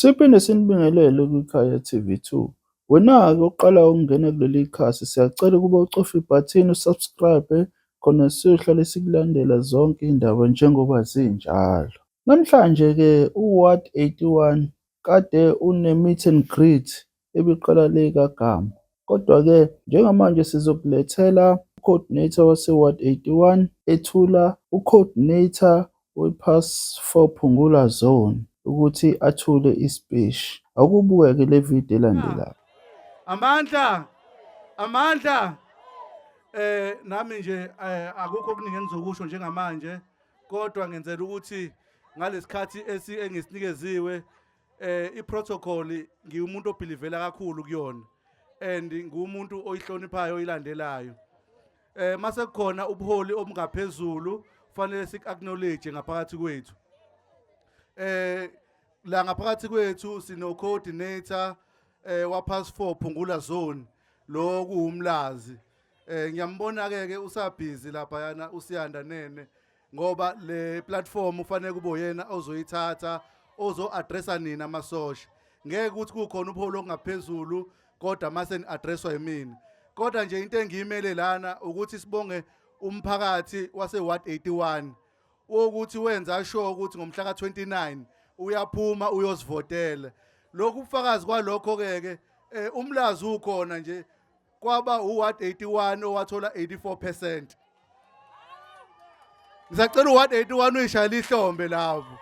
Siphinde sinibingelele kwiKhaya TV2. Wena-ke oqala ukungena kuleli khasi, siyacela ukuba ucofe ibhathini usubscribe khona siyohlale sikulandela zonke iy'ndaba njengoba zinjalo. Namhlanje-ke u-Ward 81 kade une-meet and greet ebiqala le kaGama. Kodwa-ke njengamanje sizokulethela u-coordinator wase-Ward 81 ethula u-coordinator we-Pass 4 Phungula Zone ukuthi athule ispeech. Akubuke-ke le video elandelayo. Amandla, amandla. Nami nje akukho okuningi engizokusho njengamanje, kodwa ngenzela ukuthi ngalesikhathi engisinikeziwe iprotocol ngiwumuntu obhilivela kakhulu kuyona and ngumuntu oyihloniphayo oyilandelayo. Mase kukhona ubuholi obungaphezulu kufanele sik-acknowledge ngaphakathi kwethu. La ngaphakathi kwethu sino coordinator wa-Pass 4 Phungula Zone lo kuwumlazi. Ngiyambona ke usabhizi lapha yana uSiyanda Nene ngoba le platform ufanele kube uyena ozoyithatha ozo-addressa nina amasosha. Ngeke ukuthi kukhona ubuholi ongaphezulu kodwa mase ni-addresswa yimina. Kodwa nje into engiyimele lana ukuthi sibonge umphakathi wase-Ward 81 ukuthi wenza sure ukuthi ngomhla ka-29 uyaphuma uyosivotela. Lokhu ubufakazi kwalokho ke umlazi ukhona nje kwaba uWard 81 owathola 84%. Ngisacela uWard 81 uyishayela ihlombe lapho.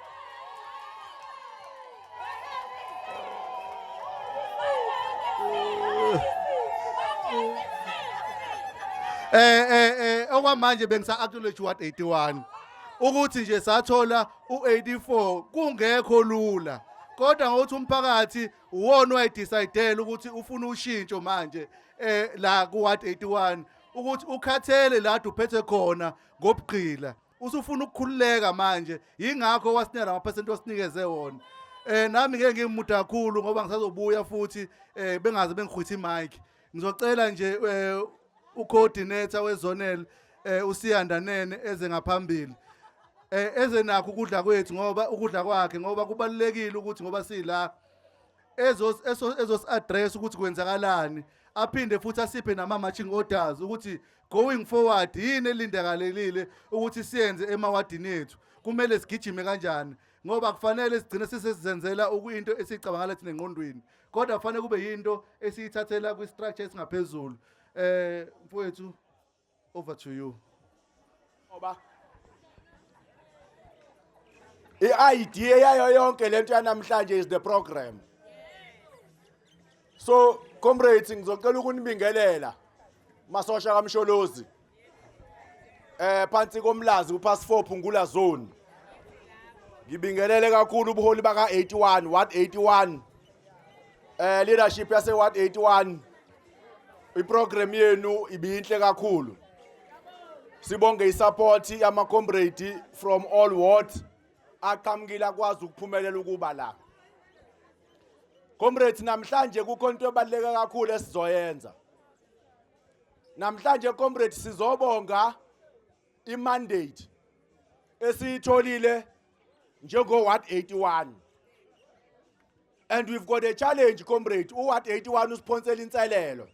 Okwamanje bengisa-acknowledge uWard 81 ukuthi nje sathola u-84 kungekho lula. Kodwa ngokuthi umphakathi uwona owayidecidela ukuthi ufuna ushintsho manje la kuWard 81 ukuthi ukhathele la uphethe khona ngobugqila usufuna ukukhululeka manje yingakho wasinika lamaphesenti osinikeze wona. Nami ngeke ngimude kakhulu ngoba ngisazobuya futhi bengaze bengikhwitha imic. Ngizocela nje ucoordinator wezonel uSiyanda Nene eze ngaphambili. Eze nakho ukudla kwethu ngoba ukudla kwakhe ngoba kubalekile ukuthi ngoba sila address ukuthi kwenzakalani aphinde futhi asiphe nama marching orders ukuthi going forward yini elindekalelile ukuthi siyenze emawadini ethu kumele sigijime kanjani ngoba kufanele sigcine sisenzela into esicabangala thina engqondweni kodwa kufanele kube yinto esiyithathela kwi structure esingaphezulu. Mfowethu, over to you. Oba I-idea yayo yonke lento yanamhlanje is the program. So comrades ngizocela ukunibingelela masosha kaMsholozi phansi komlazi uPass 4 Phungula Zone. Ngibingelele kakhulu ubuholi baka 81 Ward 81 leadership yase Ward 81. Iprogram yenu ibinhle kakhulu. Sibonge isupport yama comrades from all wards aqhamukile kwazi ukuphumelela ukuba la. Comrades namhlanje kukhona into ebaluleke kakhulu esizoyenza. Namhlanje comrades sizobonga imandate esiyitholile njengo Ward 81. And we've got a challenge comrades uWard 81 usponsela inselelo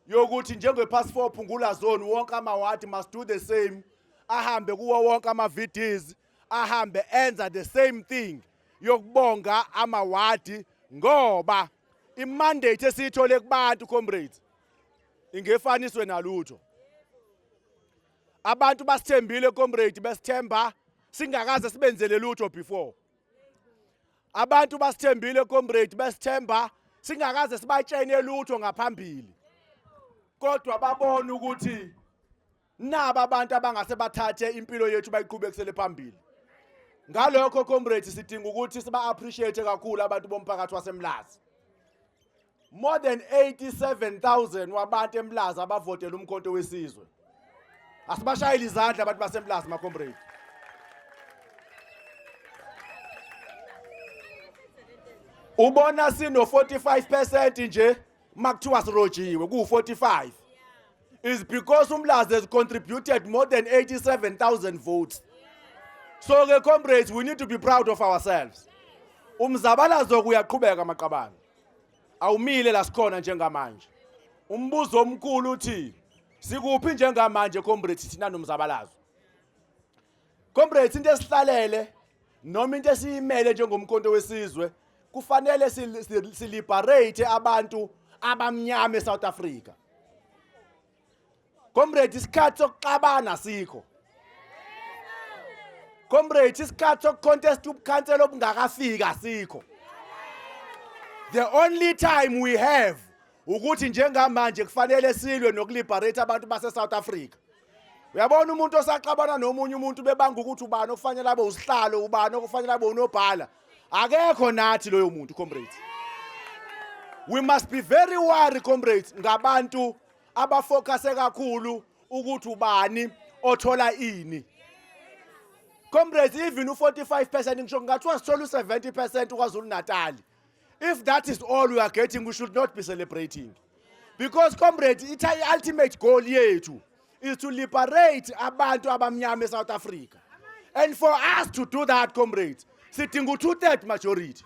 yokuthi njengePass 4 Phungula Zone wonke amaward must do the same, ahambe kuwo wonke ama-VDs, ahambe enza the same thing yokubonga amawadi ngoba imandate esiyithole kubantu comrades ingefaniswe nalutho. Abantu basithembile comrades besithemba singakaze sibenzele lutho before. Abantu basithembile comrades besithemba singakaze sibatshene lutho ngaphambili. Kodwa babona ukuthi naba abantu abangase bathathe impilo yethu bayiqhubekisele phambili. Ngalokho comrades sidinga ukuthi siba appreciate kakhulu abantu bomphakathi waseMlazi. More than 87,000 wabantu eMlazi abavotela umkhonto wesizwe. Asibashayile izandla abantu baseMlazi ma comrades. Ubona sino 45% nje makuthiwa sirojiwe ku 45 is because uMlazi has contributed more than 87,000 votes. So comrades, we need to be proud of ourselves. umzabalazo kuyaqhubeka maqabane awumile la sikhona njengamanje umbuzo omkhulu uthi sikuphi njengamanje comrades thina nomzabalazo comrades into esihlalele noma into esiyimele njengomkhonto wesizwe kufanele siliberate abantu abamnyama eSouth Africa comrades isikhathi sokuxabana sikho comrades isikhathi sokucontest ubukhansela obungakafika sikho the only time we have ukuthi njengamanje kufanele silwe nokuliberate abantu base South Africa uyabona umuntu osaxabana nomunye umuntu bebanga ukuthi ubani okufanele abe usihlalo ubani okufanele abe unobhala akekho nathi loyo muntu comrades we must be very worried comrades ngabantu abafocuse kakhulu ukuthi ubani othola ini comrades even u45% ngisho ngathiwa sithola u70% kwaZulu Natal if that is all we are getting we should not be celebrating because comrades it's the ultimate goal yethu is to liberate abantu abamnyama eSouth Africa and for us to do that comrades sidinga u2/3 majority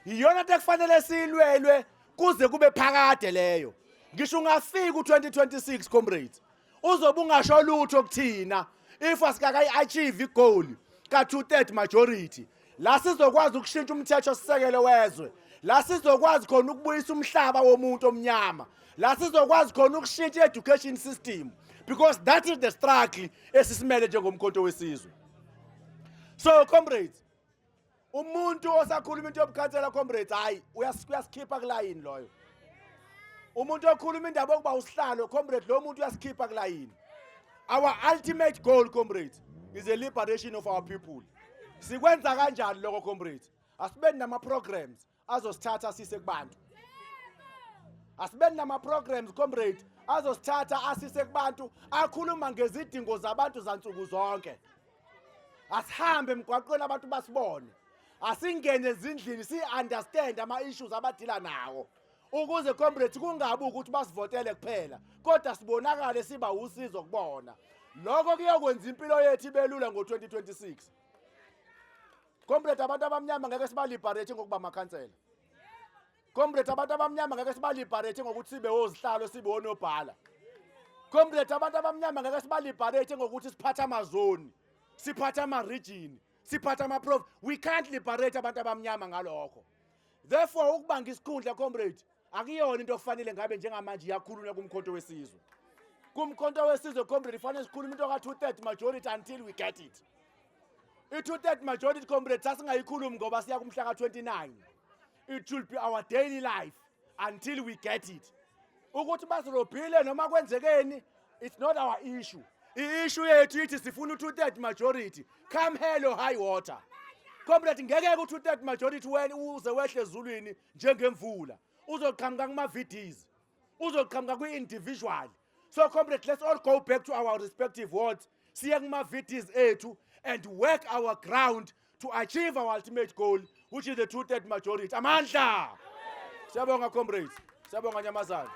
iyona into ekufanele silwelwe kuze kube phakade leyo ngisho ungafika u2026 comrades uzobe ungasho lutho kuthina if asikakayi-achieve igoal ka2/3 majority la sizokwazi ukushintsha umthetho sisekelo wezwe la sizokwazi khona ukubuyisa umhlaba womuntu omnyama la sizokwazi khona ukushintsha education system because that is the struggle esisimele njengomkhonto wesizwe so comrades umuntu osakhuluma into yobukhansela comrades hayi uyasikhipha kulayini loyo umuntu okhuluma indaba yokuba usihlalo comrades lo muntu uyasikhipha kulayini our ultimate goal comrades is the liberation of our people sikwenza kanjani lokho comrades asibeni nama programs azosithatha sise kubantu asibeni nama programs comrades azosithatha asise kubantu akhuluma ngezidingo zabantu zansuku zonke asihambe emgwaqweni abantu basibone asingene ezindlini si understand ama issues abadila nawo ukuze comrades kungabi ukuthi basivotele kuphela kodwa sibonakale siba usizo kubona lokho kuyokwenza impilo yethu ibelula ngo2026 comrades abantu abamnyama ngeke sibaliberate ngokuba makhansela comrades abantu abamnyama ngeke sibaliberate ngokuthi sibe ozihlalo sibe onobhala comrades abantu abamnyama ngeke sibaliberate ngokuthi siphatha amazoni siphatha ama region siphatha ama prof we can't liberate abantu abamnyama ngalokho therefore ukubanga isikhundla comrades akuyona into okufanele ngabe njengamanje yakhulunywa kumkhonto wesizwe kumkhonto wesizwe comrade ifanele sikhuluma into ka2/3 majority until we get it i2/3 majority comrades asingayikhulumi ngoba siya kumhla ka29 it will be our daily life until we get it ukuthi basirobhile noma kwenzekeni it's not our issue i-issue yethu ithi sifuna u2/3 majority come hell or high water comrade ngeke ku2/3 majority wena uze wehle ezulwini njengemvula uzoqhamuka kuma VDs uzoqhamuka kwi-individual so comrade let's all go back to our respective wards siye kuma VDs ethu and work our ground to achieve our ultimate goal which is the 2/3 majority amandla siyabonga comrades siyabonga nyamazana